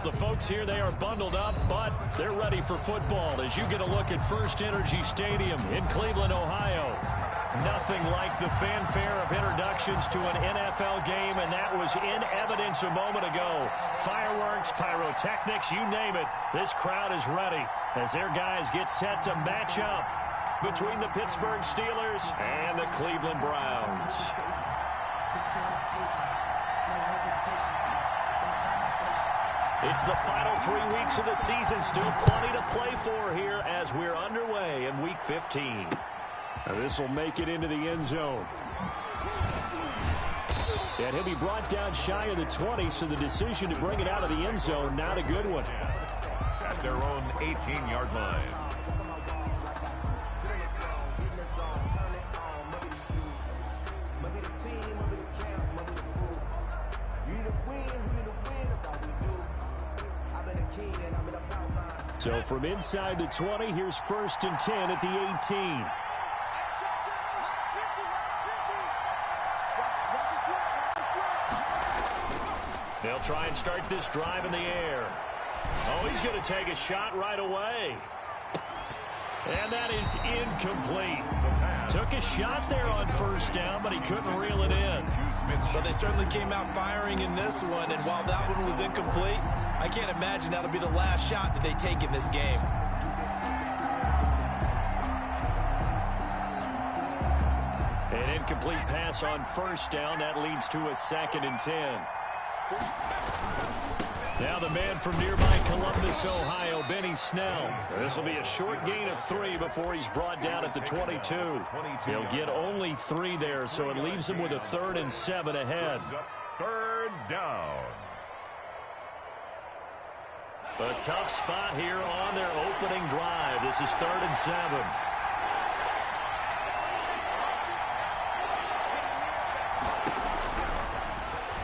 The folks here, they are bundled up, but they're ready for football as you get a look at First Energy Stadium in Cleveland, Ohio. Nothing like the fanfare of introductions to an NFL game, and that was in evidence a moment ago. Fireworks, pyrotechnics, you name it. This crowd is ready as their guys get set to match up between the Pittsburgh Steelers and the Cleveland Browns. It's the final 3 weeks of the season. Still plenty to play for here as we're underway in Week 15. This will make it into the end zone. And he'll be brought down shy of the 20, so the decision to bring it out of the end zone, not a good one. At their own 18-yard line. So from inside the 20, here's 1st and 10 at the 18. They'll try and start this drive in the air. Oh, he's going to take a shot right away. And that is incomplete. Took a shot there on 1st down, but he couldn't reel it in. But they certainly came out firing in this one, and while that one was incomplete, I can't imagine that'll be the last shot that they take in this game. An incomplete pass on 1st down. That leads to a 2nd and 10. Now the man from nearby Columbus, Ohio, Benny Snell. This will be a short gain of 3 before he's brought down at the 22. He'll get only 3 there, so it leaves him with a 3rd and 7 ahead. 3rd down. A tough spot here on their opening drive. This is 3rd and 7.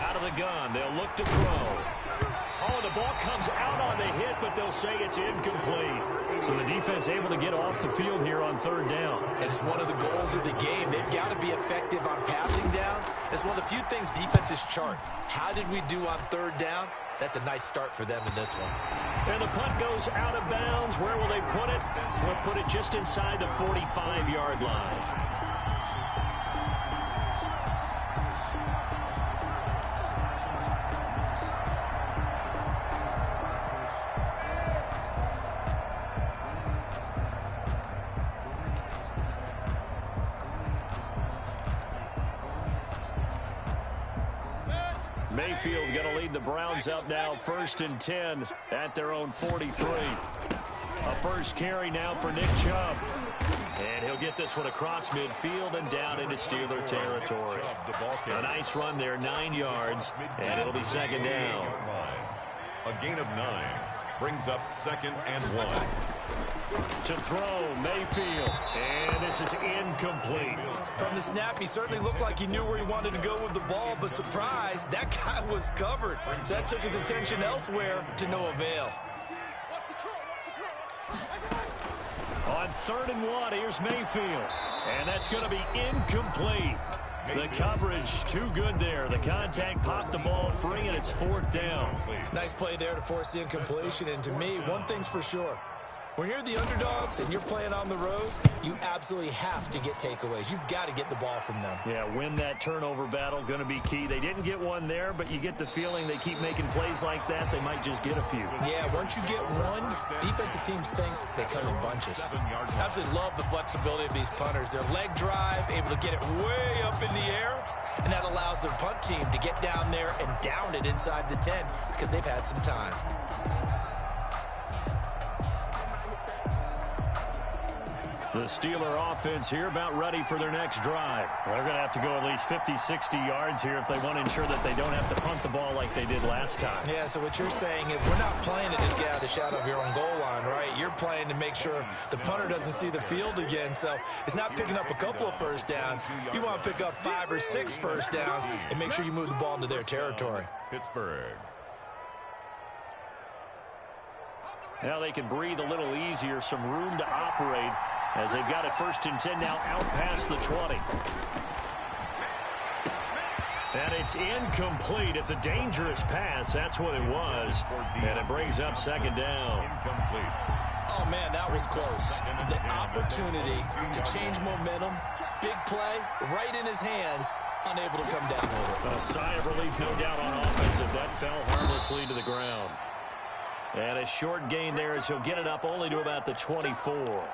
Out of the gun, they'll look to throw. Oh, the ball comes out on the hit, but they'll say it's incomplete. So the defense able to get off the field here on 3rd down. And it's one of the goals of the game. They've got to be effective on passing downs. It's one of the few things defenses chart. How did we do on 3rd down? That's a nice start for them in this one. And the punt goes out of bounds. Where will they put it? They'll put it just inside the 45-yard line. Mayfield going to lead the Browns up now, 1st and 10 at their own 43. A first carry now for Nick Chubb. And he'll get this one across midfield and down into Steeler territory. A nice run there, 9 yards, and it'll be 2nd down. A gain of 9 brings up 2nd and 1. To throw, Mayfield, and this is incomplete. From the snap, he certainly looked like he knew where he wanted to go with the ball, but surprise, that guy was covered. So that took his attention elsewhere to no avail. On 3rd and 1, here's Mayfield, and that's going to be incomplete. The coverage too good there. The contact popped the ball free, and it's 4th down. Nice play there to force the incompletion, and to me, one thing's for sure. When you're the underdogs and you're playing on the road, you absolutely have to get takeaways. You've got to get the ball from them. Yeah, win that turnover battle, going to be key. They didn't get one there, but you get the feeling they keep making plays like that, they might just get a few. Yeah, once you get one, defensive teams think they come in bunches. Absolutely love the flexibility of these punters. Their leg drive, able to get it way up in the air, and that allows their punt team to get down there and down it inside the 10 because they've had some time. The Steeler offense here about ready for their next drive. They're going to have to go at least 50, 60 yards here if they want to ensure that they don't have to punt the ball like they did last time. Yeah, so what you're saying is we're not playing to just get out of the shadow of your own goal line, right? You're playing to make sure the punter doesn't see the field again. So it's not picking up a couple of first downs. You want to pick up 5 or 6 first downs and make sure you move the ball into their territory. Pittsburgh. Now they can breathe a little easier, some room to operate as they've got it 1st and 10 now out past the 20. And it's incomplete. It's a dangerous pass. That's what it was. And it brings up second down. Incomplete. Oh, man, that was close. The opportunity to change momentum, big play, right in his hands, unable to come down with it. A sigh of relief, no doubt, on offense if that fell harmlessly to the ground. And a short gain there as he'll get it up only to about the 24.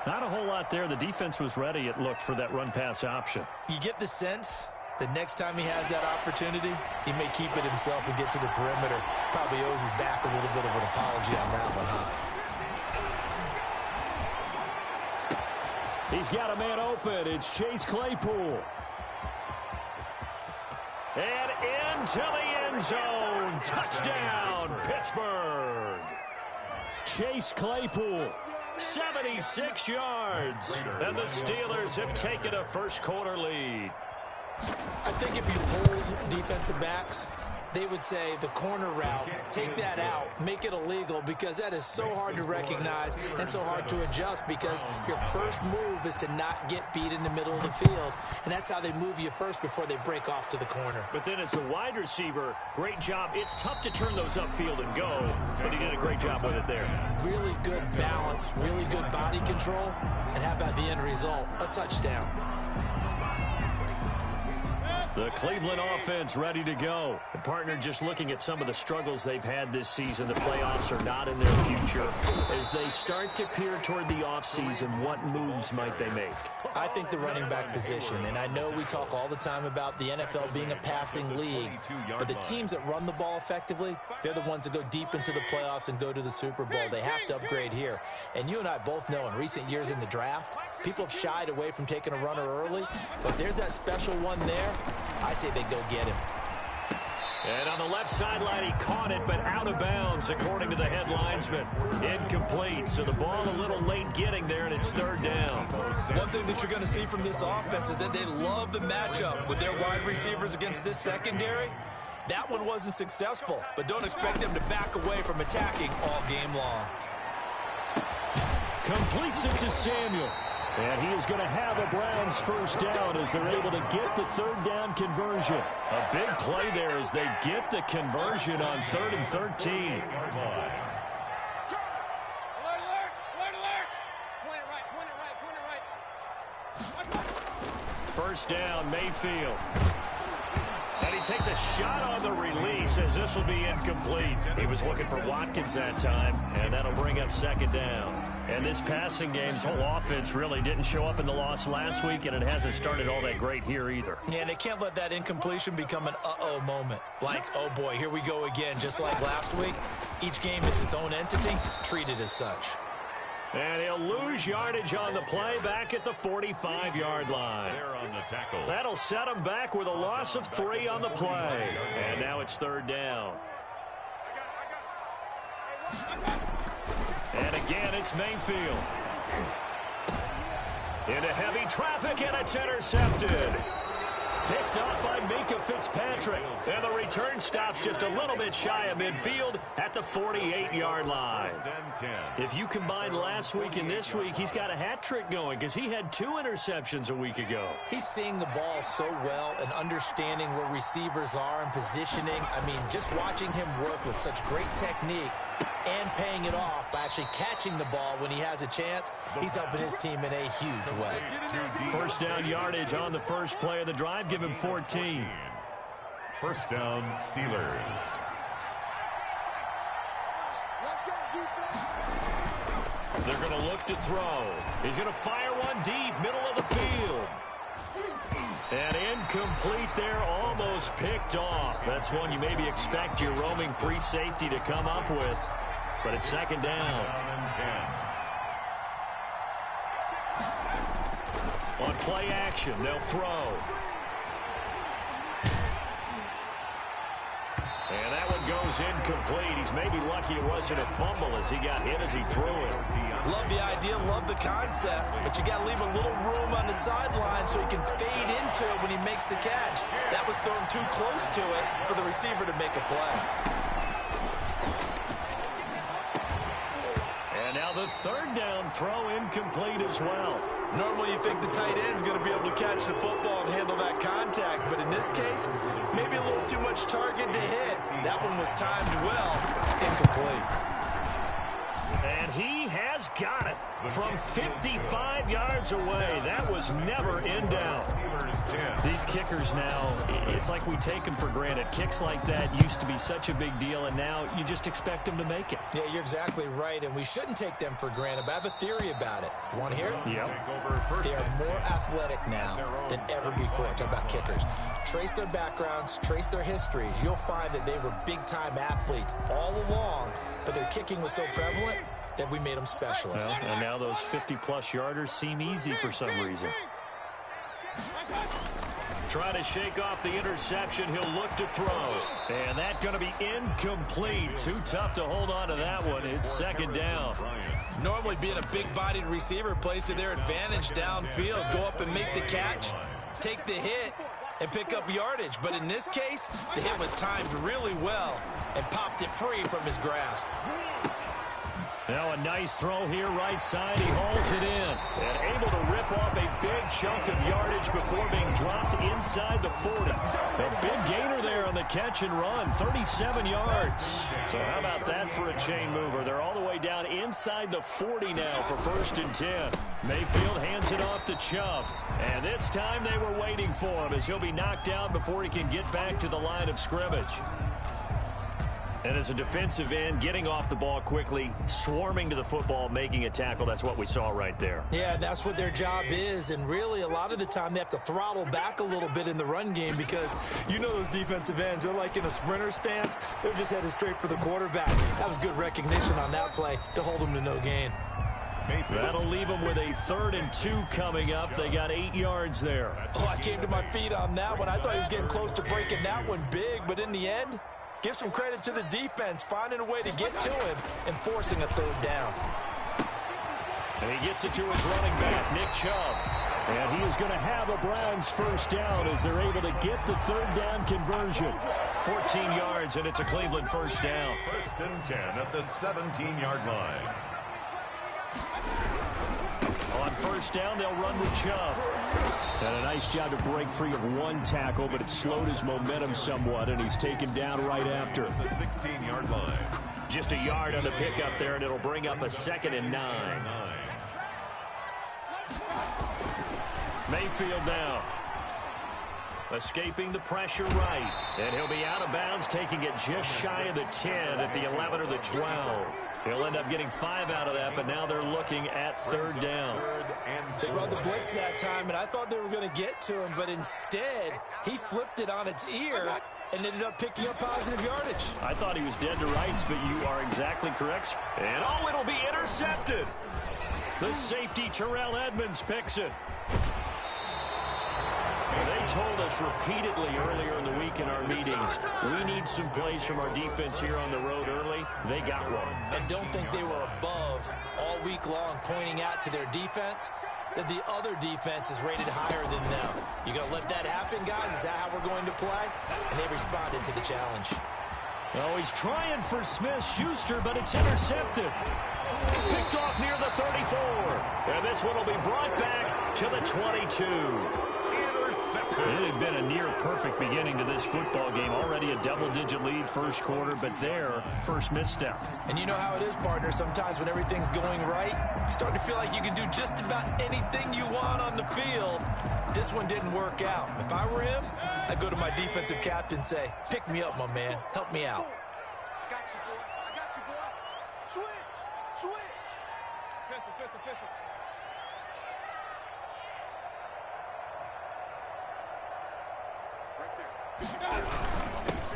Not a whole lot there. The defense was ready, it looked, for that run-pass option. You get the sense that next time he has that opportunity, he may keep it himself and get to the perimeter. Probably owes his back a little bit of an apology on that one, huh? He's got a man open. It's Chase Claypool. And into the end zone. Touchdown, Pittsburgh. Chase Claypool, 76 yards. And the Steelers have taken a first-quarter lead. I think if you pulled defensive backs, they would say the corner route, take that out, make it illegal, because that is so hard to recognize and so hard to adjust, because your first move is to not get beat in the middle of the field, and that's how they move you first before they break off to the corner. But then as a wide receiver, great job. It's tough to turn those upfield and go, but he did a great job with it there. Really good balance, really good body control, and how about the end result? A touchdown. The Cleveland offense ready to go. The partner just looking at some of the struggles they've had this season. The playoffs are not in their future. As they start to peer toward the offseason, what moves might they make? I think the running back position, and I know we talk all the time about the NFL being a passing league, but the teams that run the ball effectively, they're the ones that go deep into the playoffs and go to the Super Bowl. They have to upgrade here. And you and I both know in recent years in the draft, people have shied away from taking a runner early, but there's that special one there. I say they go get him. And on the left sideline, he caught it, but out of bounds, according to the head linesman. Incomplete, so the ball a little late getting there, and it's third down. One thing that you're going to see from this offense is that they love the matchup with their wide receivers against this secondary. That one wasn't successful, but don't expect them to back away from attacking all game long. Completes it to Samuel. And he is going to have a Browns first down as they're able to get the third down conversion. A big play there as they get the conversion on 3rd and 13. First down, Mayfield. And he takes a shot on the release as this will be incomplete. He was looking for Watkins that time, and that'll bring up second down. And this passing game's whole offense really didn't show up in the loss last week, and it hasn't started all that great here either. Yeah, and they can't let that incompletion become an uh-oh moment. Like, oh boy, here we go again, just like last week. Each game is its own entity, treated as such. And he'll lose yardage on the play back at the 45-yard line. There on the tackle. That'll set him back with a loss of 3 on the play. And now it's third down. And again, it's Mayfield. Into heavy traffic, and it's intercepted. Picked up by Minka Fitzpatrick. And the return stops just a little bit shy of midfield at the 48-yard line. If you combine last week and this week, he's got a hat trick going because he had 2 interceptions a week ago. He's seeing the ball so well and understanding where receivers are and positioning. I mean, just watching him work with such great technique and paying it off by actually catching the ball when he has a chance, he's helping his team in a huge way. First down yardage on the first play of the drive. Give him 14. First down, Steelers. They're going to look to throw. He's going to fire one deep, middle of the field. And incomplete there, almost picked off. That's one you maybe expect your roaming free safety to come up with. But it's second down. On play action, they'll throw. And that one goes incomplete. He's maybe lucky it wasn't a fumble as he got hit as he threw it. Love the idea, love the concept, but you got to leave a little room on the sideline so he can fade into it when he makes the catch. That was thrown too close to it for the receiver to make a play. And And now the third down throw incomplete as well. Normally you think the tight end's going to be able to catch the football and handle that contact, but in this case, maybe a little too much target to hit. That one was timed well, incomplete. And he has got it from 55 yards away. That was never in doubt. These kickers now, it's like we take them for granted. Kicks like that used to be such a big deal, and now you just expect them to make it. Yeah, you're exactly right, and we shouldn't take them for granted, but I have a theory about it. You want to hear it? Yep. They are more athletic now than ever before. Talk about kickers. Trace their backgrounds, trace their histories. You'll find that they were big-time athletes all along, but their kicking was so prevalent that we made them specialists. Well, and now those 50-plus yarders seem easy for some reason. Trying to shake off the interception. He'll look to throw. And that's going to be incomplete. Too tough to hold on to that one. It's second down. Normally being a big-bodied receiver plays to their advantage downfield. Go up and make the catch, take the hit, and pick up yardage. But in this case, the hit was timed really well and popped it free from his grasp. Now a nice throw here, right side. He hauls it in. And able to rip off a big chunk of yardage before being dropped inside the 40. A big gainer there on the catch and run, 37 yards. So how about that for a chain mover? They're all the way down inside the 40 now for 1st and 10. Mayfield hands it off to Chubb. And this time they were waiting for him as he'll be knocked down before he can get back to the line of scrimmage. And as a defensive end, getting off the ball quickly, swarming to the football, making a tackle, that's what we saw right there. Yeah, that's what their job is, and really a lot of the time they have to throttle back a little bit in the run game because you know those defensive ends, they're like in a sprinter stance, they're just headed straight for the quarterback. That was good recognition on that play to hold them to no gain. That'll leave them with a 3rd and 2 coming up. They got 8 yards there. Oh, I came to my feet on that one. I thought he was getting close to breaking that one big, but in the end, give some credit to the defense, finding a way to get to him and forcing a 3rd down. And he gets it to his running back, Nick Chubb. And he is going to have a Browns 1st down as they're able to get the 3rd down conversion. 14 yards, and it's a Cleveland 1st down. 1st and 10 at the 17-yard line. On 1st down, they'll run with Chubb. And a nice job to break free of one tackle, but it slowed his momentum somewhat, and he's taken down right after. The 16-yard line. Just a yard on the pickup there, and it'll bring up a 2nd and 9. Mayfield now. Escaping the pressure right. And he'll be out of bounds, taking it just shy of the 10 at the 11 or the 12. He'll end up getting 5 out of that, but now they're looking at 3rd down. They brought the blitz that time, and I thought they were going to get to him, but instead, he flipped it on its ear and ended up picking up positive yardage. I thought he was dead to rights, but you are exactly correct. And, oh, it'll be intercepted. The safety, Terrell Edmonds, picks it. They told us repeatedly earlier in the week in our meetings, we need some plays from our defense here on the road early. They got one. And don't think they were above all week long pointing out to their defense that the other defense is rated higher than them. You going to let that happen, guys? Is that how we're going to play? And they responded to the challenge. Oh, he's trying for Smith-Schuster, but it's intercepted. Picked off near the 34. And this one will be brought back to the 22. It had been a near-perfect beginning to this football game. Already a double-digit lead 1st quarter, but their first misstep. And you know how it is, partner. Sometimes when everything's going right, you start to feel like you can do just about anything you want on the field. This one didn't work out. If I were him, I'd go to my defensive captain and say, pick me up, my man. Help me out. I got you, boy. I got you, boy. Switch. Pistol.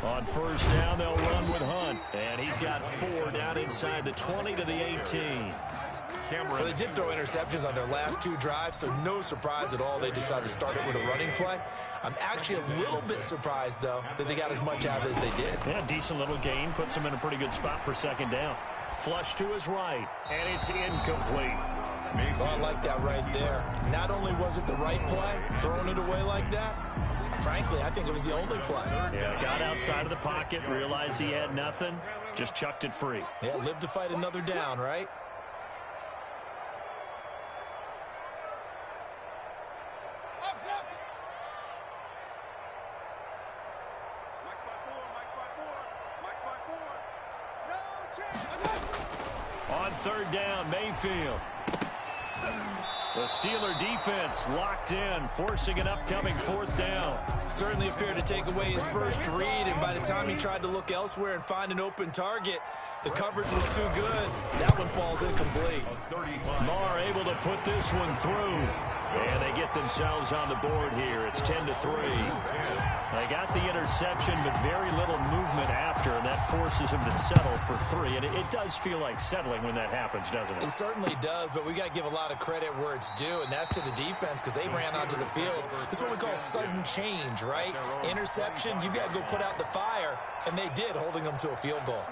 On 1st down, they'll run with Hunt. And he's got 4 down inside the 20 to the 18. Well, they did throw interceptions on their last 2 drives, so no surprise at all they decided to start it with a running play. I'm actually a little bit surprised, though, that they got as much out of it as they did. Yeah, decent little gain. Puts them in a pretty good spot for 2nd down. Flush to his right, and it's incomplete. Oh, I like that right there. Not only was it the right play, throwing it away like that, frankly, I think it was the only play. Yeah, got outside of the pocket, realized he had nothing, just chucked it free. Yeah, live to fight another down, right? On third down, Mayfield. The Steeler defense locked in, forcing an upcoming fourth down. Certainly appeared to take away his first read, and by the time he tried to look elsewhere and find an open target, the coverage was too good. That one falls incomplete. Marr able to put this one through. And they get themselves on the board here. It's 10-3. They got the interception, but very little movement after, and that forces them to settle for 3. And it does feel like settling when that happens, doesn't it? It certainly does, but we got to give a lot of credit where it's due, and that's to the defense because they ran onto the field. This is what we call sudden change, right? Interception, you got to go put out the fire, and they did, holding them to a field goal.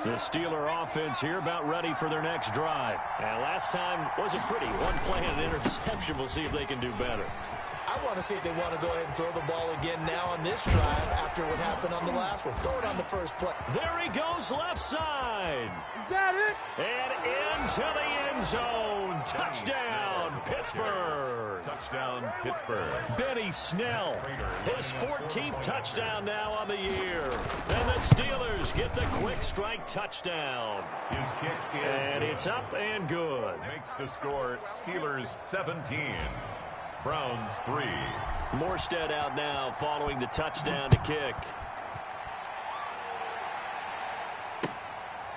The Steeler offense here about ready for their next drive. And last time wasn't pretty. One play and an interception. We'll see if they can do better. I want to see if they want to go ahead and throw the ball again now on this drive after what happened on the last one. Throw it on the first play. There he goes, left side. Is that it? And into the end zone. Touchdown, Pittsburgh. Touchdown, Pittsburgh. Benny Snell, his 14th touchdown now on the year. And the Steelers get the quick strike touchdown. His kick is And it's up and good. makes the score Steelers 17. Browns 3. Morstead out now following the touchdown to kick.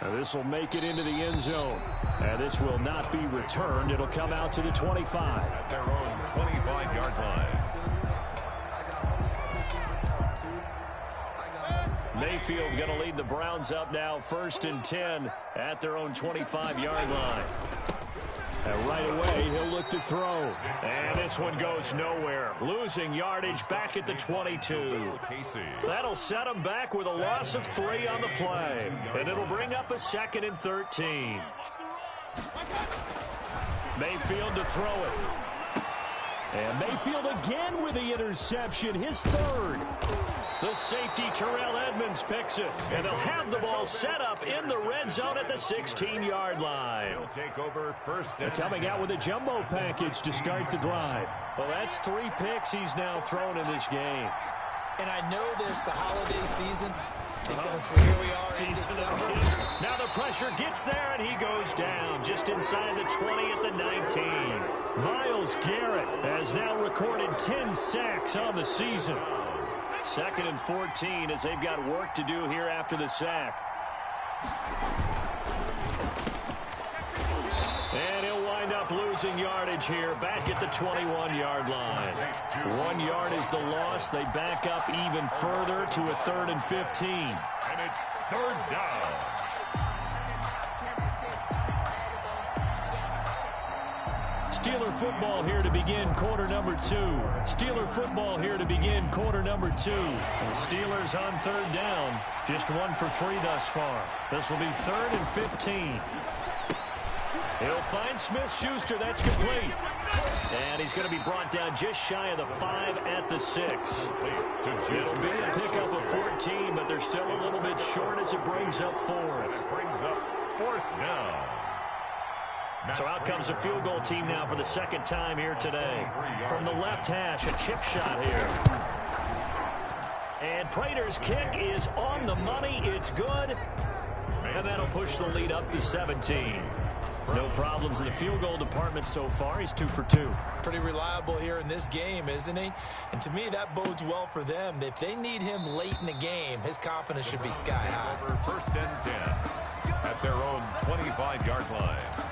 Now this will make it into the end zone. And this will not be returned. It'll come out to the 25. At their own 25-yard line. Mayfield going to lead the Browns up now 1st and 10 at their own 25-yard line. And right away, he'll look to throw. And this one goes nowhere. Losing yardage back at the 22. That'll set him back with a loss of 3 on the play. And it'll bring up a 2nd and 13. Mayfield to throw it. And Mayfield again with the interception, his 3rd. The safety, Terrell Edmonds, picks it. And they'll have the ball set up in the red zone at the 16-yard line. He'll take over first. They're coming out with a jumbo package to start the drive. Well, that's 3 picks he's now thrown in this game. And I know this, the holiday season, because here we are in December. Now the pressure gets there, and he goes down just inside the 20 at the 19. Myles Garrett has now recorded 10 sacks on the season. 2nd and 14 as they've got work to do here after the sack. And he'll wind up losing yardage here back at the 21-yard line. 1 yard is the loss. They back up even further to a 3rd and 15. And it's 3rd down. Steeler football here to begin quarter number 2. Steeler football here to begin quarter number 2. The Steelers on 3rd down. Just 1 for 3 thus far. This will be 3rd and 15. He'll find Smith-Schuster. That's complete. And he's going to be brought down just shy of the 5 at the 6. It'll be a pickup of 14, but they're still a little bit short as it brings up 4th. Brings up 4th down. So out comes a field goal team now for the 2nd time here today. From the left hash, a chip shot here. And Prater's kick is on the money. It's good. And that'll push the lead up to 17. No problems in the field goal department so far. He's 2 for 2. Pretty reliable here in this game, isn't he? And to me, that bodes well for them. If they need him late in the game, his confidence should be sky high. Over 1st and 10 at their own 25-yard line.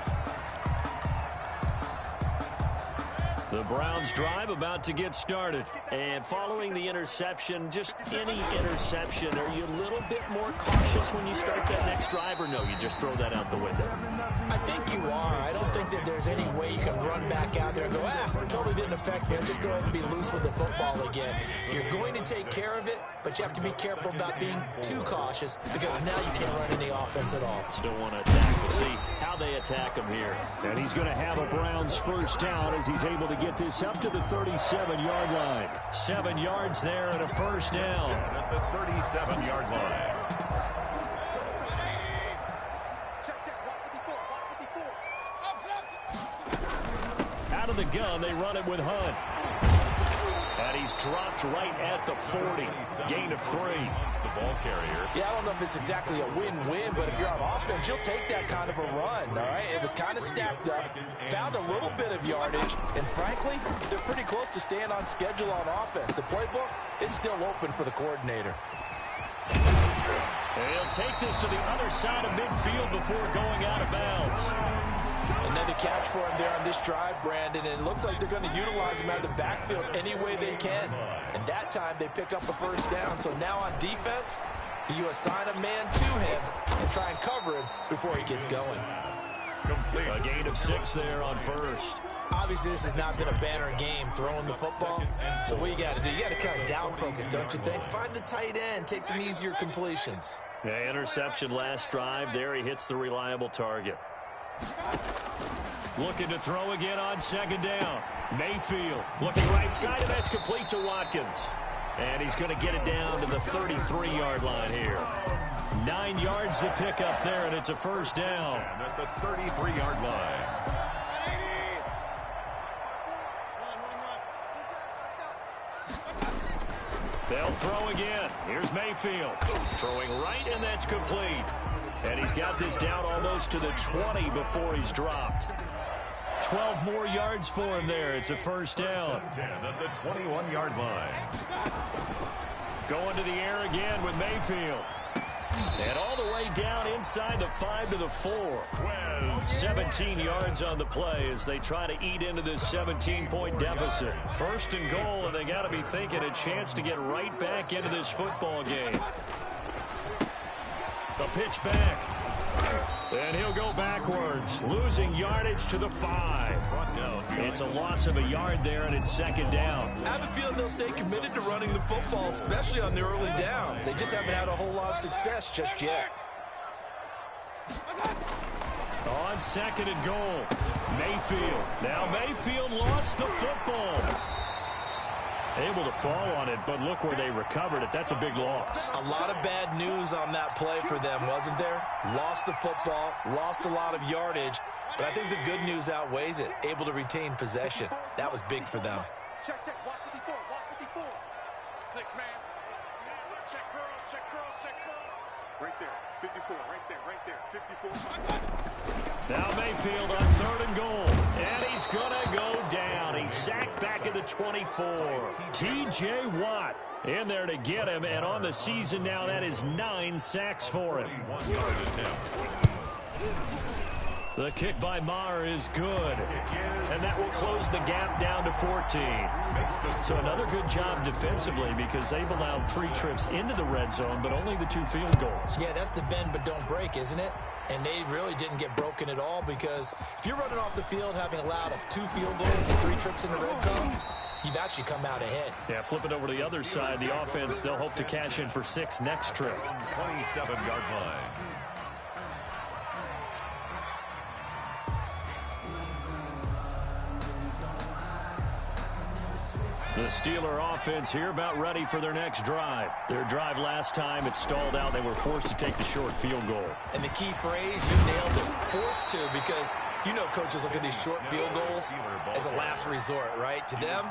The Browns drive about to get started. And following the interception, just any interception, are you a little bit more cautious when you start that next drive, or no, you just throw that out the window? I think you are. I don't think that there's any way you can run back out there and go, totally didn't affect me. I'll just go ahead and be loose with the football again. You're going to take care of it, but you have to be careful about being too cautious because now you can't run any offense at all. Still want to attack. We'll see how they attack him here. And he's going to have a Browns 1st down as he's able to get this up to the 37-yard line. 7 yards there and a 1st down. At the 37-yard line. out of the gun, they run it with Hunt. And he's dropped right at the 40. Gain of 3. The ball carrier. Yeah, I don't know if it's exactly a win-win, but if you're on offense, you'll take that kind of a run, all right? It was kind of stacked up, found a little bit of yardage, and frankly, they're pretty close to staying on schedule on offense. The playbook is still open for the coordinator. He'll take this to the other side of midfield before going out of bounds. Another catch for him there on this drive, Brandon, and it looks like they're going to utilize him out of the backfield any way they can. And that time they pick up a first down. So now on defense, you assign a man to him and try and cover him before he gets going. A gain of 6 there on first. Obviously, this has not been a banner game throwing the football. So what you got to do, you got to kind of down focus, don't you think? Find the tight end, take some easier completions. Yeah, interception last drive. There he hits the reliable target. Looking to throw again on second down. Mayfield looking right side, and that's complete to Watkins. And he's going to get it down to the 33-yard line here. 9 yards to pick up there, and it's a first down. At the 33-yard line. They'll throw again. Here's Mayfield. Throwing right, and that's complete. And he's got this down almost to the 20 before he's dropped. 12 more yards for him there. It's a first down. 10 at the 21-yard line. Going to the air again with Mayfield. And all the way down inside the 5 to the 4. 17 yards on the play as they try to eat into this 17-point deficit. First and goal, and they got to be thinking a chance to get right back into this football game. The pitch back. And he'll go backwards, losing yardage to the 5. It's a loss of a yard there, and it's second down. I have a feeling they'll stay committed to running the football, especially on their early downs. They just haven't had a whole lot of success just yet. On second and goal, Mayfield. Now Mayfield lost the football. Able to fall on it, but look where they recovered it. That's a big loss. A lot of bad news on that play for them, wasn't there? Lost the football, lost a lot of yardage, but I think the good news outweighs it. Able to retain possession. That was big for them. Check, check, walk 54, walk 54. 6 man. Check curls, check curls, check curls. Right there, 54, right there, 54. Now Mayfield on third and goal. And he's going to go down. He's sacked back at the 24. T.J. Watt in there to get him. And on the season now, that is 9 sacks for him. The kick by Maher is good. And that will close the gap down to 14. So another good job defensively because they've allowed 3 trips into the red zone, but only the 2 field goals. Yeah, that's the bend but don't break, isn't it? And they really didn't get broken at all because if you're running off the field having allowed 2 field goals and 3 trips in the red zone, you've actually come out ahead. Yeah, flip it over to the other side. The offense, they'll hope to cash in for 6 next trip. 27-yard line. The Steeler offense here about ready for their next drive. Their drive last time, it stalled out. They were forced to take the short field goal. And the key phrase, you nailed it, forced to, because you know coaches look at these short field goals as a last resort, right? To them,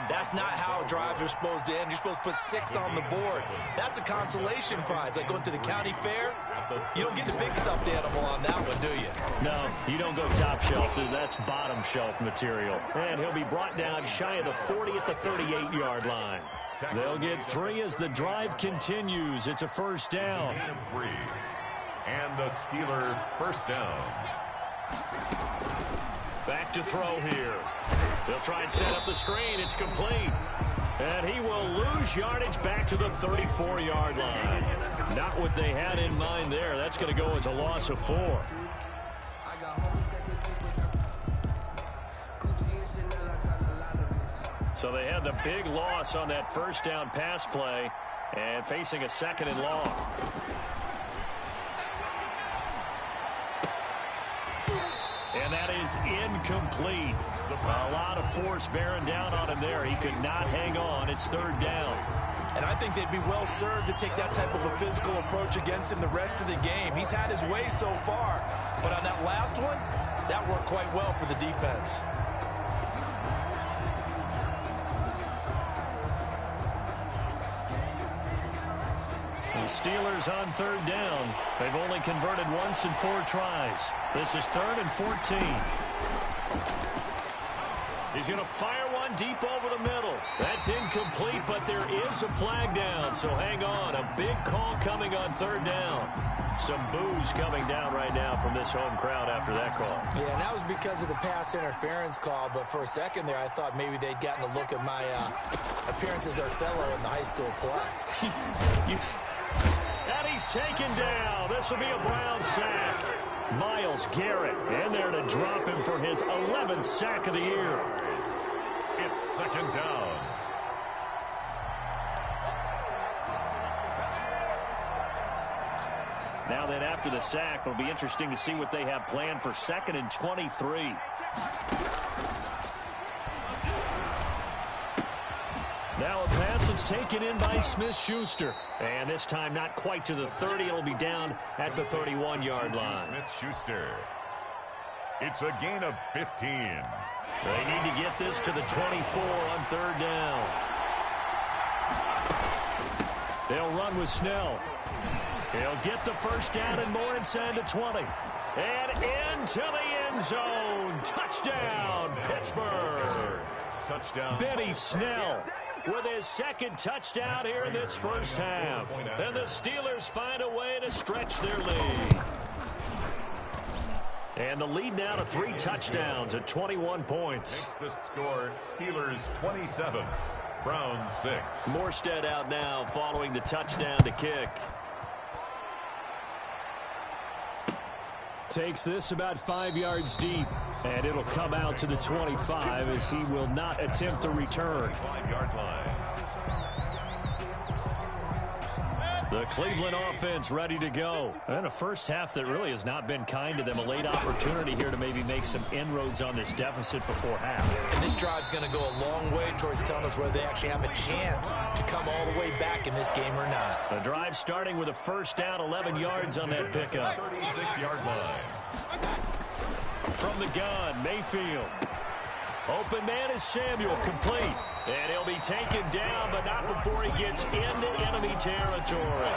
that's not how drives are supposed to end. You're supposed to put 6 on the board. That's a consolation prize. Like going to the county fair, you don't get the big stuffed animal on that one, do you? No, you don't go top shelf. That's bottom shelf material. And he'll be brought down shy of the 40 at the 38-yard line. They'll get 3 as the drive continues. It's a first down. And the Steeler first down. Back to throw here. They'll try and set up the screen. It's complete. And he will lose yardage back to the 34-yard line. Not what they had in mind there. That's going to go as a loss of 4. So they had the big loss on that first down pass play and facing a second and long. And that is incomplete. A lot of force bearing down on him there. He could not hang on. It's third down. And I think they'd be well served to take that type of a physical approach against him the rest of the game. He's had his way so far. But on that last one, that worked quite well for the defense. Steelers on third down. They've only converted once in 4 tries. This is 3rd and 14. He's going to fire one deep over the middle. That's incomplete, but there is a flag down, so hang on. A big call coming on third down. Some boos coming down right now from this home crowd after that call. Yeah, and that was because of the pass interference call, but for a second there, I thought maybe they'd gotten a look at my appearance as Othello in the high school play. And he's taken down. This will be a Brown sack. Myles Garrett in there to drop him for his 11th sack of the year. It's 2nd down. Now then, after the sack, it'll be interesting to see what they have planned for 2nd and 23. Now a pass that's taken in by Smith-Schuster. And this time not quite to the 30. It'll be down at the 31-yard line. Smith-Schuster. It's a gain of 15. They need to get this to the 24 on third down. They'll run with Snell. He'll get the first down and more inside the 20. And into the end zone. Touchdown, Pittsburgh. Touchdown. Benny Snell with his 2nd touchdown here in this first half. And the Steelers find a way to stretch their lead. And the lead now to 3 touchdowns at 21 points. Makes the score Steelers 27, Browns 6. Morstead out now following the touchdown to kick. Takes this about 5 yards deep, and it'll come out to the 25 as he will not attempt to return. 5-yard line. The Cleveland offense ready to go. And a first half that really has not been kind to them. A late opportunity here to maybe make some inroads on this deficit before half. And this drive's going to go a long way towards telling us whether they actually have a chance to come all the way back in this game or not. The drive starting with a first down, 11 yards on that pickup. 36-yard line. From the gun, Mayfield. Open man is Samuel, complete. And he'll be taken down, but not before he gets into enemy territory.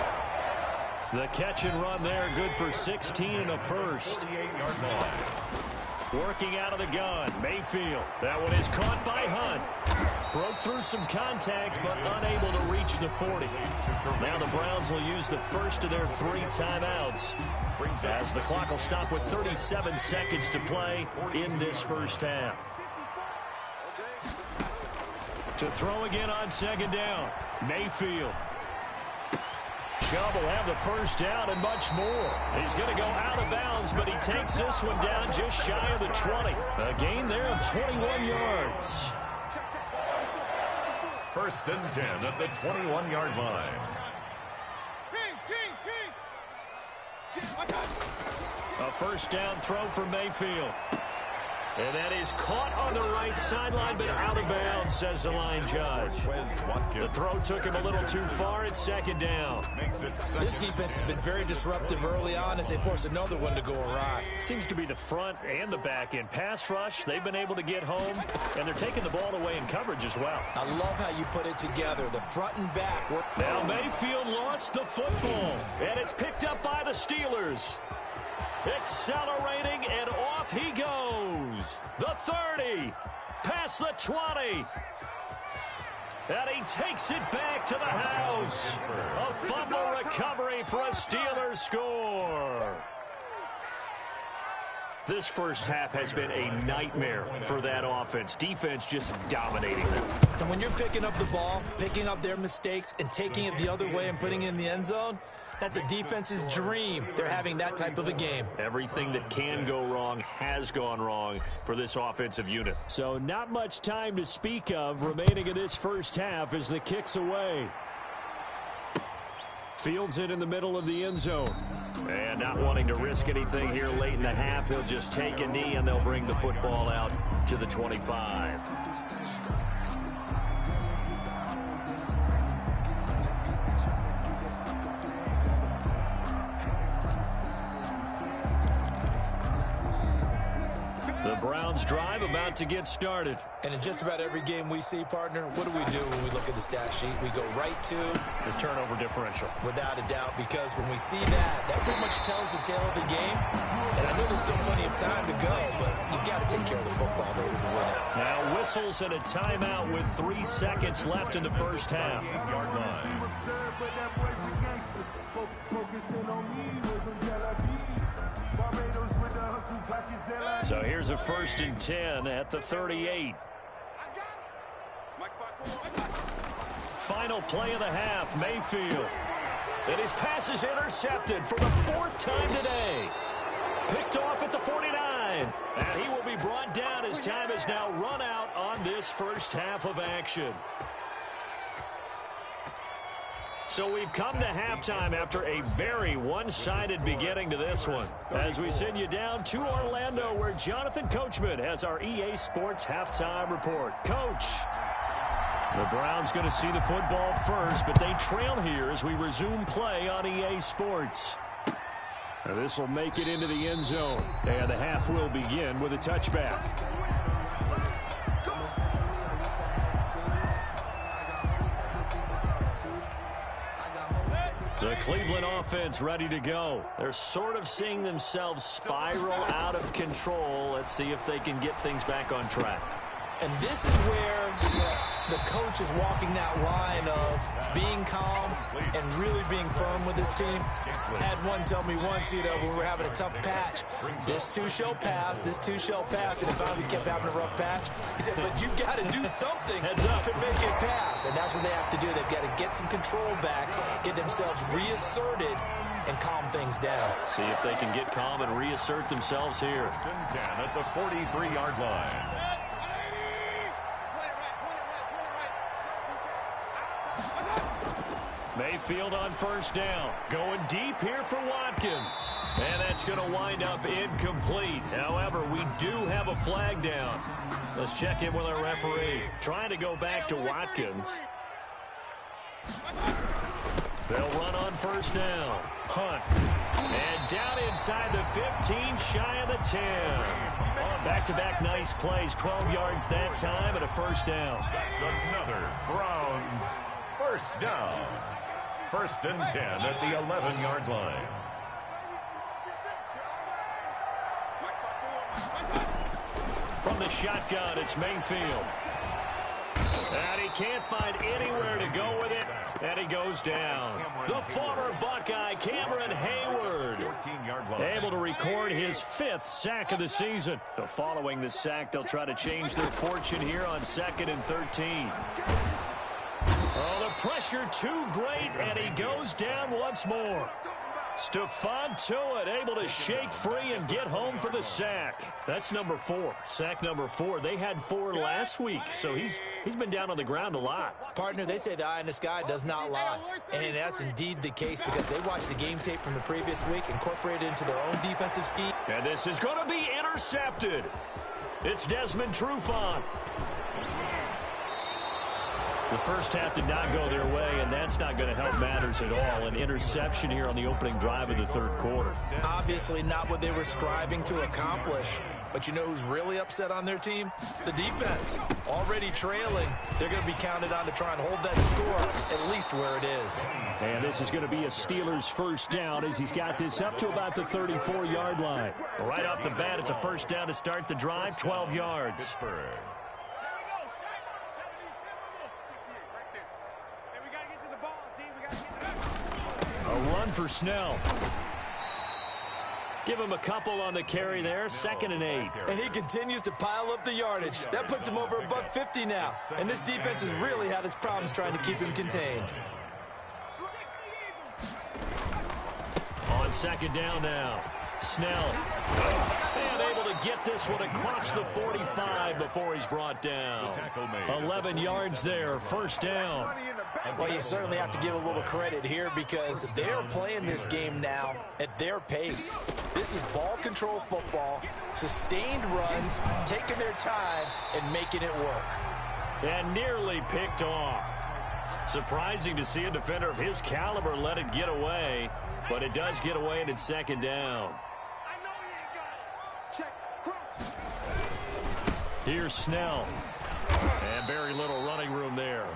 The catch and run there, good for 16 and a first. 48-yard line. Working out of the gun, Mayfield. That one is caught by Hunt. Broke through some contact, but unable to reach the 40. Now the Browns will use the first of their 3 timeouts, as the clock will stop with 37 seconds to play in this first half. To throw again on 2nd down, Mayfield. Chubb will have the first down and much more. He's going to go out of bounds, but he takes this one down just shy of the 20. A gain there of 21 yards. 1st and 10 at the 21-yard line. A first down throw for Mayfield. And that is caught on the right sideline, but out of bounds, says the line judge. The throw took him a little too far. It's 2nd down. This defense has been very disruptive early on as they force another one to go awry. Seems to be the front and the back end. Pass rush, they've been able to get home, and they're taking the ball away in coverage as well. I love how you put it together. The front and back work. Now Mayfield lost the football, and it's picked up by the Steelers. Accelerating, and off he goes. The 30, past the 20. And he takes it back to the house. A fumble recovery for a Steelers score. This first half has been a nightmare for that offense. Defense just dominating them. And when you're picking up the ball, picking up their mistakes, and taking it the other way and putting it in the end zone, that's a defense's dream. They're having that type of a game. Everything that can go wrong has gone wrong for this offensive unit. So not much time to speak of remaining in this first half as the kick's away. Fields it in the middle of the end zone. And not wanting to risk anything here late in the half, he'll just take a knee and they'll bring the football out to the 25. The The Browns drive about to get started. And in just about every game we see, partner, what do when we look at the stat sheet? We go right to the turnover differential. Without a doubt, because when we see that pretty much tells the tale of the game. And I know there's still plenty of time to go, but you've got to take care of the football in order to win it. Now whistles and a timeout with 3 seconds left in the first half. Yard line. So here's a 1st and 10 at the 38. Final play of the half, Mayfield. And his pass is intercepted for the 4th time today. Picked off at the 49. And he will be brought down as time has now run out on this first half of action. So we've come to halftime after a very one-sided beginning to this one. As we send you down to Orlando, where Jonathan Coachman has our EA Sports halftime report. Coach. The Browns going to see the football first, but they trail here as we resume play on EA Sports. Now this will make it into the end zone, and the half will begin with a touchback. The Cleveland offense ready to go. They're sort of seeing themselves spiral out of control. Let's see if they can get things back on track. And this is where the coach is walking that line of being calm and really being firm with his team. I had one tell me once, when we were having a tough patch, this too shall pass, this too shall pass, and if finally kept having a rough patch, he said, but you've got to do something to make it pass. And that's what they have to do. They've got to get some control back, get themselves reasserted, and calm things down. See if they can get calm and reassert themselves here. 10 at the 43-yard line. Mayfield on 1st down. Going deep here for Watkins. And that's going to wind up incomplete. However, we do have a flag down. Let's check in with our referee. Trying to go back to Watkins. They'll run on 1st down. Hunt. And down inside the 15, shy of the 10. Back-to-back nice plays. 12 yards that time and a 1st down. That's another Browns 1st down. 1st and 10 at the 11-yard line. From the shotgun, it's Mayfield. And he can't find anywhere to go with it, and he goes down. The former Buckeye, Cameron Hayward, able to record his 5th sack of the season. So following the sack, they'll try to change their fortune here on 2nd and 13. Oh, the pressure too great, and he goes down once more. Stephon Tuitt able to shake free and get home for the sack. That's number 4. Sack number 4. They had 4 last week, so he's been down on the ground a lot. Partner, they say the eye in the sky does not lie. And that's indeed the case because they watched the game tape from the previous week, incorporated into their own defensive scheme. And this is going to be intercepted. It's Desmond Trufant. The first half did not go their way, and that's not going to help matters at all. An interception here on the opening drive of the 3rd quarter. Obviously not what they were striving to accomplish. But you know who's really upset on their team? The defense. Already trailing. They're going to be counted on to try and hold that score at least where it is. And this is going to be a Steelers 1st down as he's got this up to about the 34-yard line. Right off the bat, it's a 1st down to start the drive, 12 yards. A run for Snell. Give him a couple on the carry there. 2nd and 8. And he continues to pile up the yardage. That puts him over $150 now. And this defense has really had its problems trying to keep him contained. On 2nd down now. Snell. And able to get this one across the 45 before he's brought down. 11 yards there. 1st down. Well, you certainly have to give a little credit here because they're playing this game now at their pace. This is ball control football, sustained runs, taking their time, and making it work. And nearly picked off. Surprising to see a defender of his caliber let it get away, but it does get away and it's 2nd down. Here's Snell. And very little running room there.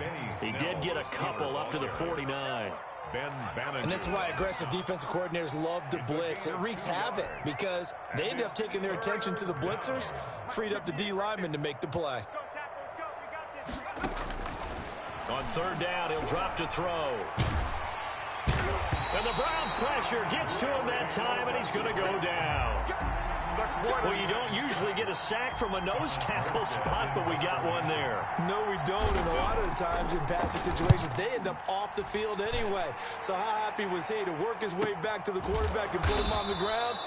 He did get a couple up to the 49. And this is why aggressive defensive coordinators love to blitz. It wreaks havoc because they end up taking their attention to the blitzers, freed up the D lineman to make the play. On third down, he'll drop to throw. And the Browns pressure gets to him that time, and he's going to go down. Well, you don't usually get a sack from a nose tackle spot, but we got one there. No, we don't. And a lot of the times in passing situations, they end up off the field anyway. So how happy was he to work his way back to the quarterback and put him on the ground?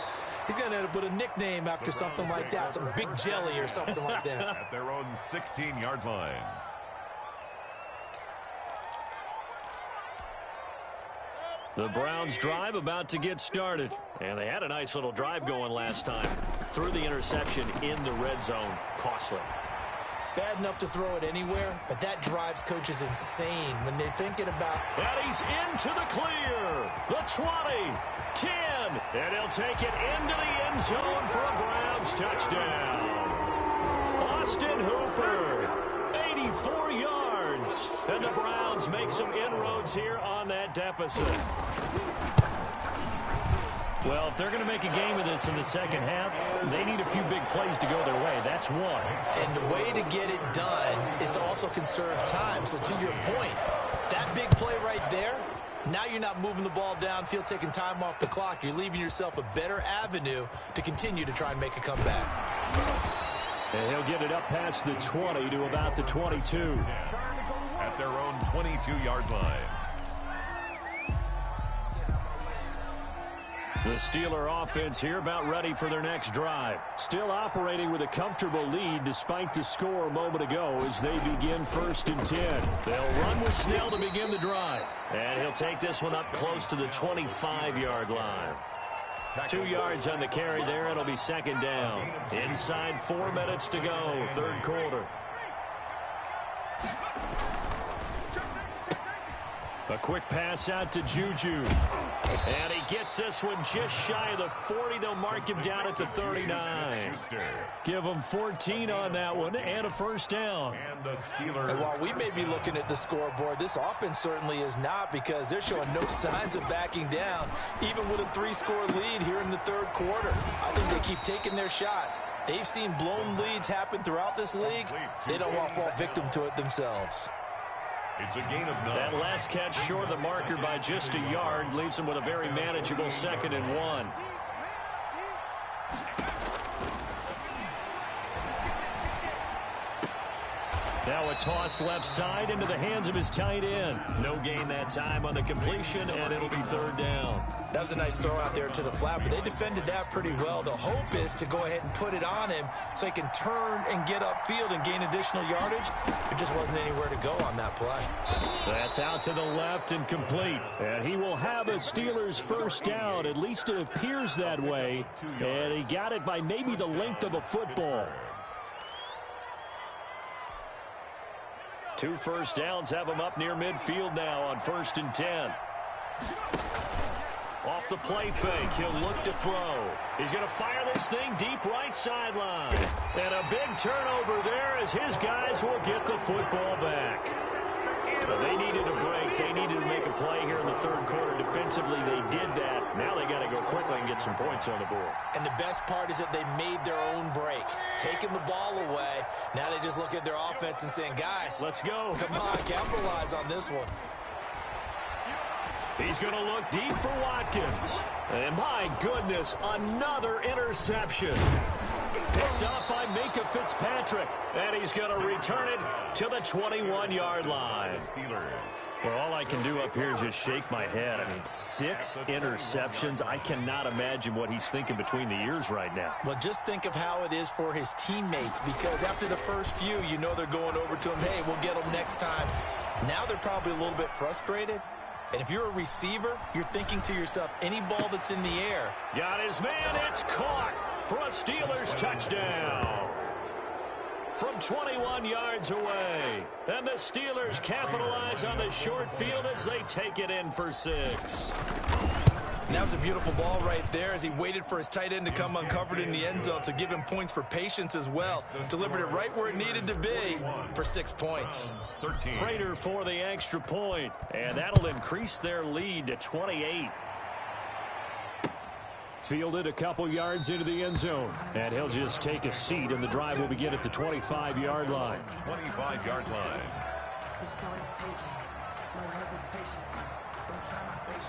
He's going to end up with a nickname after something like that, some Big Jelly or something like that. At their own 16-yard line. The Browns drive about to get started. And they had a nice little drive going last time. Threw the interception in the red zone. Costly. Bad enough to throw it anywhere, but that drives coaches insane when they're thinking about... And he's into the clear. The 20, 10, and he'll take it into the end zone for a Browns touchdown. Austin Hooper, 84 yards. And the Browns make some inroads here on that deficit. Well, if they're going to make a game of this in the second half, they need a few big plays to go their way. That's one. And the way to get it done is to also conserve time. So to your point, that big play right there, now you're not moving the ball downfield, taking time off the clock. You're leaving yourself a better avenue to continue to try and make a comeback. And he'll get it up past the 20 to about the 22. At their own 22-yard line. The Steeler offense here about ready for their next drive. Still operating with a comfortable lead despite the score a moment ago as they begin 1st and 10. They'll run with Snell to begin the drive. And he'll take this one up close to the 25-yard line. 2 yards on the carry there. It'll be 2nd down. Inside 4 minutes to go, 3rd quarter. A quick pass out to Juju. And he gets this one just shy of the 40. They'll mark him down at the 39. Give him 14 on that one and a 1st down. And while we may be looking at the scoreboard, this offense certainly is not, because they're showing no signs of backing down, even with a 3-score lead here in the 3rd quarter. I think they keep taking their shots. They've seen blown leads happen throughout this league. They don't want to fall victim to it themselves. It's a gain of 9. That last catch short of the marker by just a yard leaves him with a very manageable 2nd and 1. Now a toss left side into the hands of his tight end. No gain that time on the completion, and it'll be 3rd down. That was a nice throw out there to the flat, but they defended that pretty well. The hope is to go ahead and put it on him so he can turn and get upfield and gain additional yardage. There just wasn't anywhere to go on that play. That's out to the left and complete. And he will have a Steelers 1st down. At least it appears that way. And he got it by maybe the length of a football. 2 1st downs have him up near midfield now on 1st and 10. Off the play fake, he'll look to throw. He's going to fire this thing deep right sideline. And a big turnover there as his guys will get the football back. But they needed a break. They needed to make a play here in the 3rd quarter. Defensively, they did that. Now they got to go quickly and get some points on the board. And the best part is that they made their own break. Taking the ball away. Now they just look at their offense and saying, guys, let's go. Come on, capitalize on this one. He's going to look deep for Watkins. And my goodness, another interception. Picked up by Minka Fitzpatrick. And he's going to return it to the 21-yard line. Well, all I can do up here is just shake my head. I mean, 6 interceptions. I cannot imagine what he's thinking between the ears right now. Well, just think of how it is for his teammates, because after the first few, you know they're going over to him, hey, we'll get them next time. Now they're probably a little bit frustrated. And if you're a receiver, you're thinking to yourself, any ball that's in the air. Got his man, it's caught for a Steelers touchdown. From 21 yards away. And the Steelers capitalize on the short field as they take it in for 6. And that was a beautiful ball right there as he waited for his tight end to come uncovered in the end zone, so give him points for patience as well. Delivered it right where it needed to be for 6 points. Prater for the extra point, and that'll increase their lead to 28. Fielded a couple yards into the end zone, and he'll just take a seat, and the drive will begin at the 25-yard line. 25-yard line. No hesitation. Don't try my patience.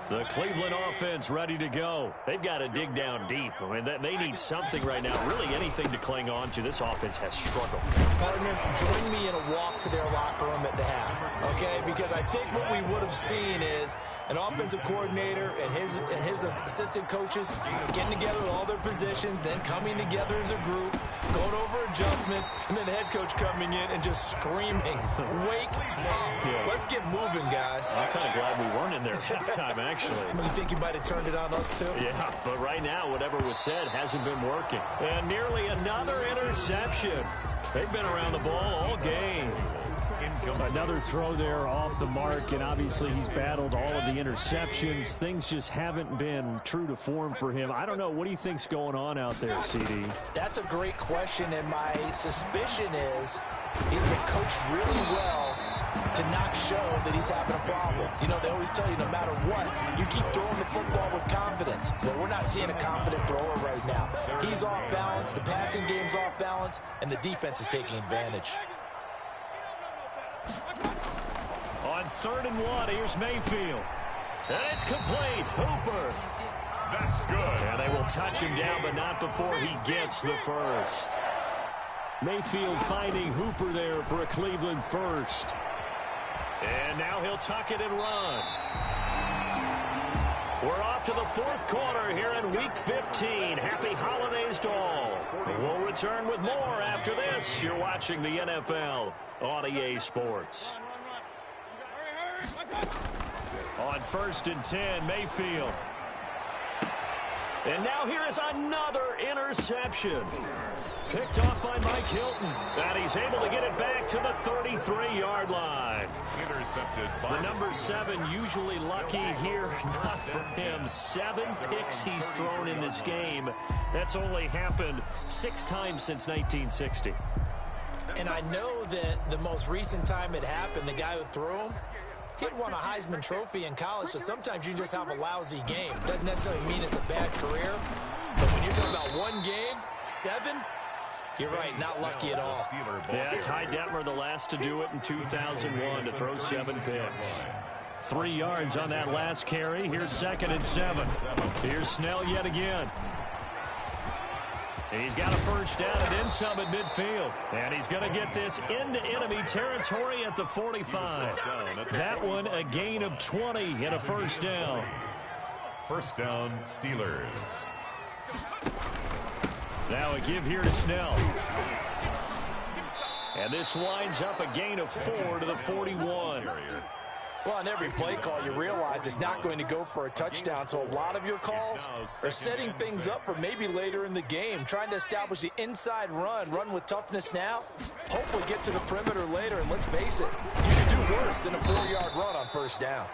The Cleveland offense ready to go. They've got to dig down deep. I mean, they need something right now, really anything to cling on to. This offense has struggled. Partner, join me in a walk to their locker room at the half, okay? Because I think what we would have seen is an offensive coordinator and his assistant coaches getting together with all their positions, then coming together as a group, going over adjustments, and then the head coach coming in and just screaming, "Wake up. Let's get moving, guys." I'm kind of glad we weren't in there at halftime, actually. You think you might have turned it on us, too? Yeah, but right now, whatever was said hasn't been working. And nearly another interception. They've been around the ball all game. Another throw there off the mark, and obviously he's battled all of the interceptions. Things just haven't been true to form for him. I don't know. What do you think's going on out there, CD? That's a great question, and my suspicion is he's been coached really well to not show that he's having a problem. You know, they always tell you no matter what, you keep throwing the football with confidence. Well, we're not seeing a confident thrower right now. He's off balance, the passing game's off balance, and the defense is taking advantage. On 3rd and 1, here's Mayfield. And it's complete. Hooper. That's good. And they will touch him down, but not before he gets the first. Mayfield finding Hooper there for a Cleveland first. And now he'll tuck it and run. We're off to the 4th quarter here in Week 15. Happy holidays to all. We'll return with more after this. You're watching the NFL on EA Sports. On 1st and 10, Mayfield. And now here is another interception. Picked off by Mike Hilton. And he's able to get it back to the 33-yard line. Intercepted by the number 7, usually lucky here. Not for him. 7 picks he's thrown in this game. That's only happened 6 times since 1960. And I know that the most recent time it happened, the guy who threw him, he'd won a Heisman Trophy in college, so sometimes you just have a lousy game. Doesn't necessarily mean it's a bad career. But when you're talking about one game, 7, you're right, not lucky at all. Yeah, Ty Detmer, the last to do it in 2001, to throw 7 picks. 3 yards on that last carry. Here's 2nd and 7. Here's Snell yet again. And he's got a first down and then some at midfield. And he's going to get this into enemy territory at the 45. That one a gain of 20 and a first down. First down, Steelers. Now a give here to Snell. And this winds up a gain of 4 to the 41. Well, on every play call, you realize it's not going to go for a touchdown. So a lot of your calls are setting things up for maybe later in the game, trying to establish the inside run with toughness now. Hopefully get to the perimeter later, and let's face it, you can do worse than a 4-yard run on first down.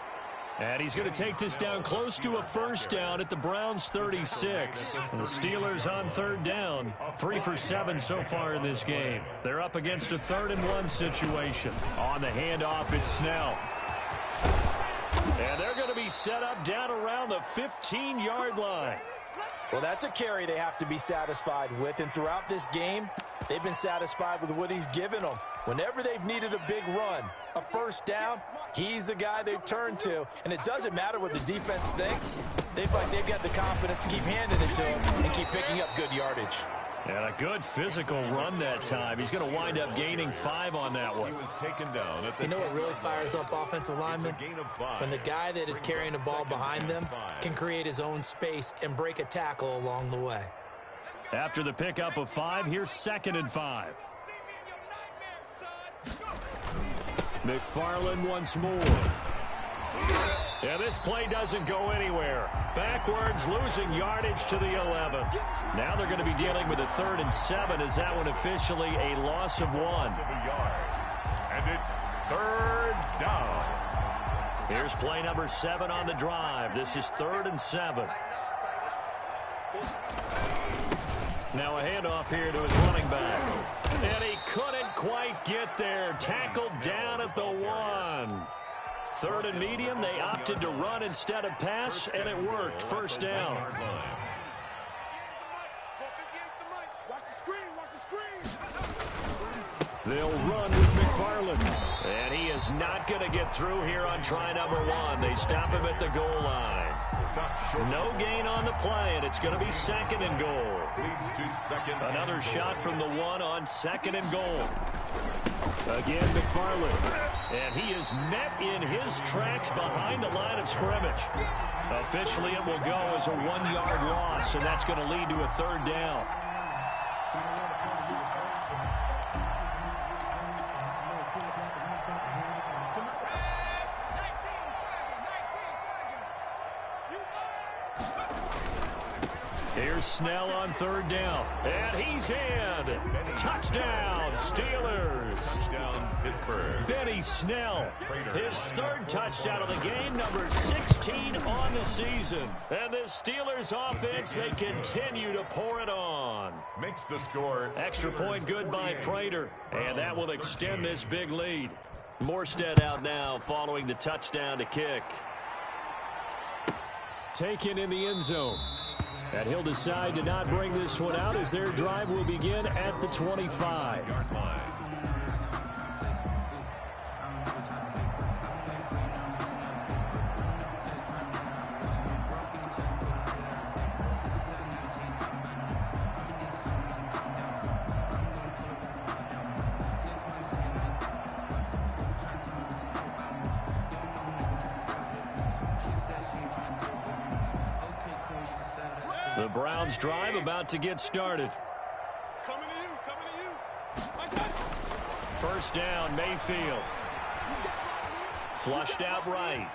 And he's going to take this down close to a first down at the Browns' 36. And the Steelers on 3rd down, 3 for 7 so far in this game. They're up against a 3rd and 1 situation. On the handoff, it's Snell. And they're going to be set up down around the 15-yard line. Well, that's a carry they have to be satisfied with. And throughout this game, they've been satisfied with what he's given them. Whenever they've needed a big run, a first down, he's the guy they've turned to. And it doesn't matter what the defense thinks. They've got the confidence to keep handing it to him and keep picking up good yardage. And a good physical run that time. He's going to wind up gaining 5 on that one. He was taken down at the you know what really fires up offensive linemen? When the guy that is carrying the ball behind them can create his own space and break a tackle along the way. After the pickup of 5, here's 2nd and 5. McFarland once more. Yeah, this play doesn't go anywhere. Backwards, losing yardage to the 11. Now they're going to be dealing with a 3rd and 7. Is that one officially a loss of 1? And it's third down. Here's play number 7 on the drive. This is 3rd and 7. Now a handoff here to his running back. And he couldn't quite get there. Tackled down at the 1. 3rd and medium. They opted to run instead of pass, and it worked. First down. They'll run with McFarland. And he is not going to get through here on try number 1. They stop him at the goal line. No gain on the play, and it's going to be 2nd and goal. Another shot from the 1 on 2nd and goal. Again, McFarland. And he is met in his tracks behind the line of scrimmage. Officially, it will go as a 1-yard loss, and that's going to lead to a 3rd down. Here's Snell on 3rd down. And he's in. Touchdown, Steelers. Touchdown, Pittsburgh. Benny Snell, his 3rd touchdown of the game, number 16 on the season. And the Steelers offense, they continue to pour it on. Makes the score. Extra point good by Prater. And that will extend this big lead. Morstead out now following the touchdown to kick. Taken in the end zone. And he'll decide to not bring this one out as their drive will begin at the 25-yard line. The Browns drive about to get started. Coming to you. First down, Mayfield. Flushed out right.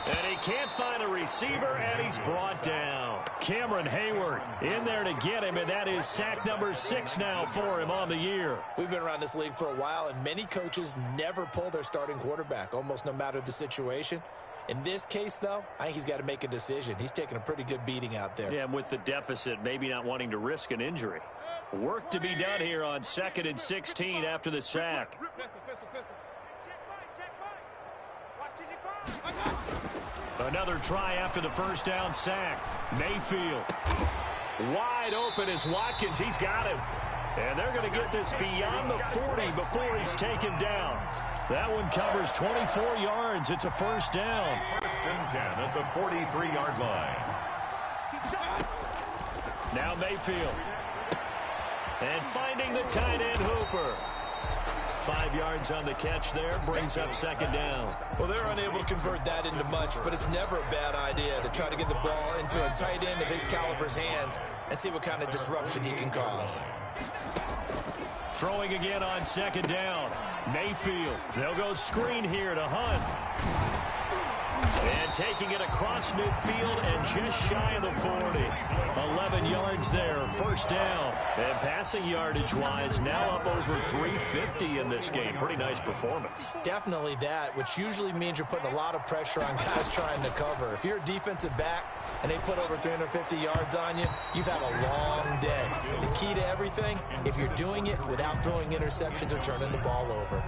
And he can't find a receiver, and he's brought down. Cameron Hayward in there to get him, and that is sack number 6 now for him on the year. We've been around this league for a while, and many coaches never pull their starting quarterback, almost no matter the situation. In this case, though, I think he's got to make a decision. He's taking a pretty good beating out there. Yeah, and with the deficit, maybe not wanting to risk an injury. Work to be done here on 2nd and 16 after the sack. Another try after the first down sack. Mayfield. Wide open is Watkins. He's got him. And they're going to get this beyond the 40 before he's taken down. That one covers 24 yards. It's a first down. 1st and 10 at the 43-yard line. Now Mayfield. And finding the tight end Hooper. 5 yards on the catch there, brings up 2nd down. Well, they're unable to convert that into much, but it's never a bad idea to try to get the ball into a tight end of his caliber's hands and see what kind of disruption he can cause. Throwing again on 2nd down. Mayfield. They'll go screen here to Hunt. And taking it across midfield and just shy of the 40. 11 yards there, first down. And passing yardage-wise, now up over 350 in this game. Pretty nice performance. Definitely that, which usually means you're putting a lot of pressure on guys trying to cover. If you're a defensive back and they put over 350 yards on you, you've had a long day. The key to everything, if you're doing it without throwing interceptions or turning the ball over.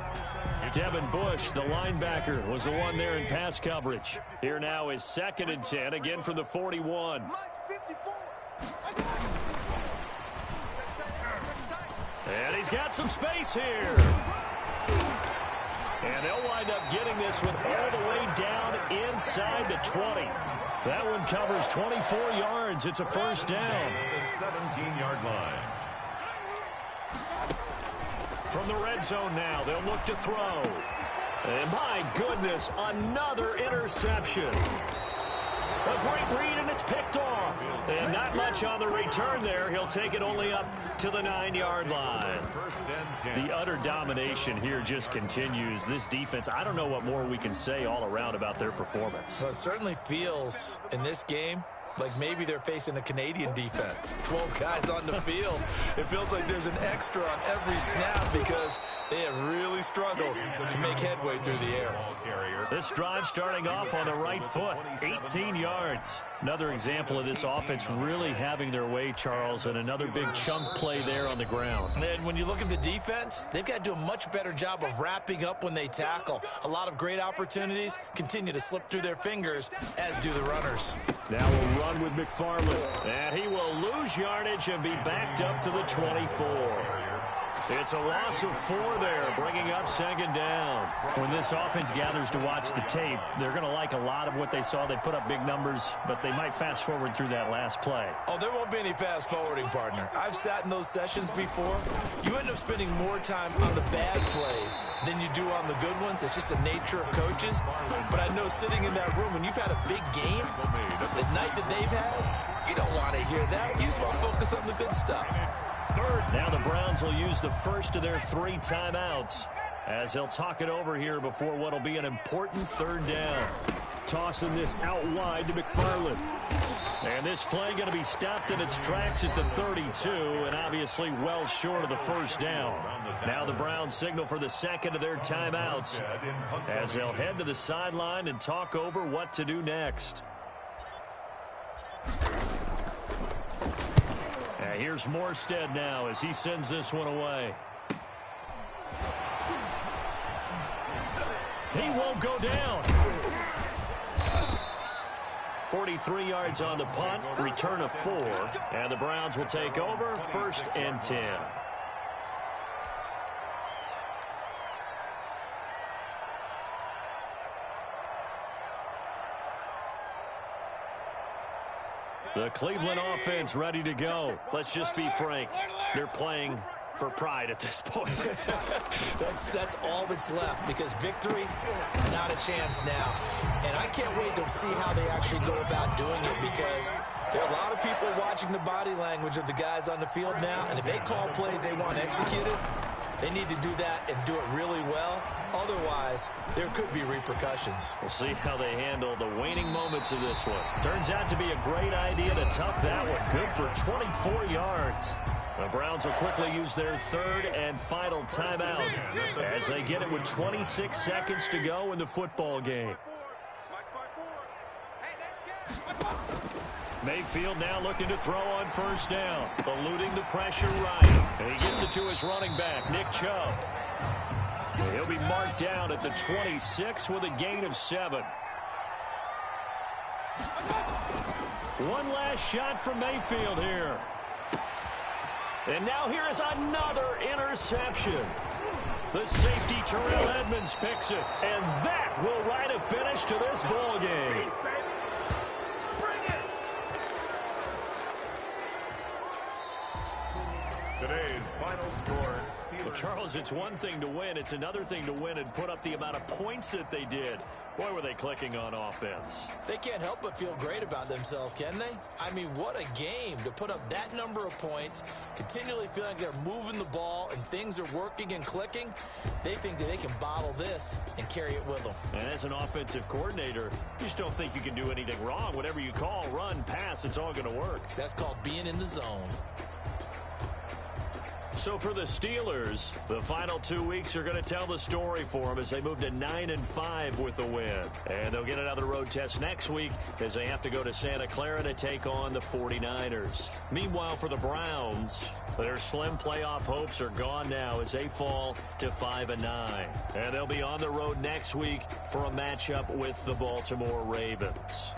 Devin Bush, the linebacker, was the one there in pass coverage. Here now is 2nd and 10, again from the 41. And he's got some space here. And they'll wind up getting this one all the way down inside the 20. That one covers 24 yards. It's a first down. The 17-yard line. From the red zone now, they'll look to throw. And my goodness, another interception. A great read, and it's picked off. And not much on the return there. He'll take it only up to the 9-yard line. The utter domination here just continues. This defense, I don't know what more we can say all around about their performance. Well, it certainly feels in this game like maybe they're facing a Canadian defense. 12 guys on the field. It feels like there's an extra on every snap because they have really struggled to make headway through the air. This drive starting off on the right foot, 18 yards. Another example of this offense really having their way, Charles, and another big chunk play there on the ground. And when you look at the defense, they've got to do a much better job of wrapping up when they tackle. A lot of great opportunities continue to slip through their fingers, as do the runners. Now we'll run with McFarland, and he will lose yardage and be backed up to the 24. It's a loss of 4 there, bringing up second down. When this offense gathers to watch the tape, they're going to like a lot of what they saw. They put up big numbers, but they might fast forward through that last play. Oh, there won't be any fast forwarding, partner. I've sat in those sessions before. You end up spending more time on the bad plays than you do on the good ones. It's just the nature of coaches. But I know sitting in that room, when you've had a big game, the night that they've had, you don't want to hear that. You just want to focus on the good stuff. Now the Browns will use the first of their 3 timeouts as they'll talk it over here before what will be an important third down. Tossing this out wide to McFarland. And this play going to be stopped in its tracks at the 32 and obviously well short of the first down. Now the Browns signal for the second of their timeouts as they'll head to the sideline and talk over what to do next. Here's Morstead now as he sends this one away. He won't go down. 43 yards on the punt, return of 4, and the Browns will take over, 1st and 10. The Cleveland offense ready to go. Let's just be frank. They're playing for pride at this point. That's all that's left because victory, not a chance now. And I can't wait to see how they actually go about doing it because there are a lot of people watching the body language of the guys on the field now. And if they call plays they want executed, they need to do that and do it really well. Otherwise, there could be repercussions. We'll see how they handle the waning moments of this one. Turns out to be a great idea to tuck that one. Good for 24 yards. The Browns will quickly use their 3rd and final timeout as they get it with 26 seconds to go in the football game. Mayfield now looking to throw on first down, eluding the pressure right. And he gets it to his running back, Nick Chubb. He'll be marked down at the 26 with a gain of 7. One last shot from Mayfield here. And now here is another interception. The safety, Terrell Edmonds, picks it. And that will write a finish to this ball game. Today's final score, Well, Charles, it's one thing to win. It's another thing to win and put up the amount of points that they did. Boy, were they clicking on offense. They can't help but feel great about themselves, can they? I mean, what a game to put up that number of points, continually feeling like they're moving the ball and things are working and clicking. They think that they can bottle this and carry it with them. And as an offensive coordinator, you just don't think you can do anything wrong. Whatever you call, run, pass, it's all going to work. That's called being in the zone. So for the Steelers, the final 2 weeks are going to tell the story for them as they move to 9-5 with the win. And they'll get another road test next week as they have to go to Santa Clara to take on the 49ers. Meanwhile, for the Browns, their slim playoff hopes are gone now as they fall to 5-9. And they'll be on the road next week for a matchup with the Baltimore Ravens.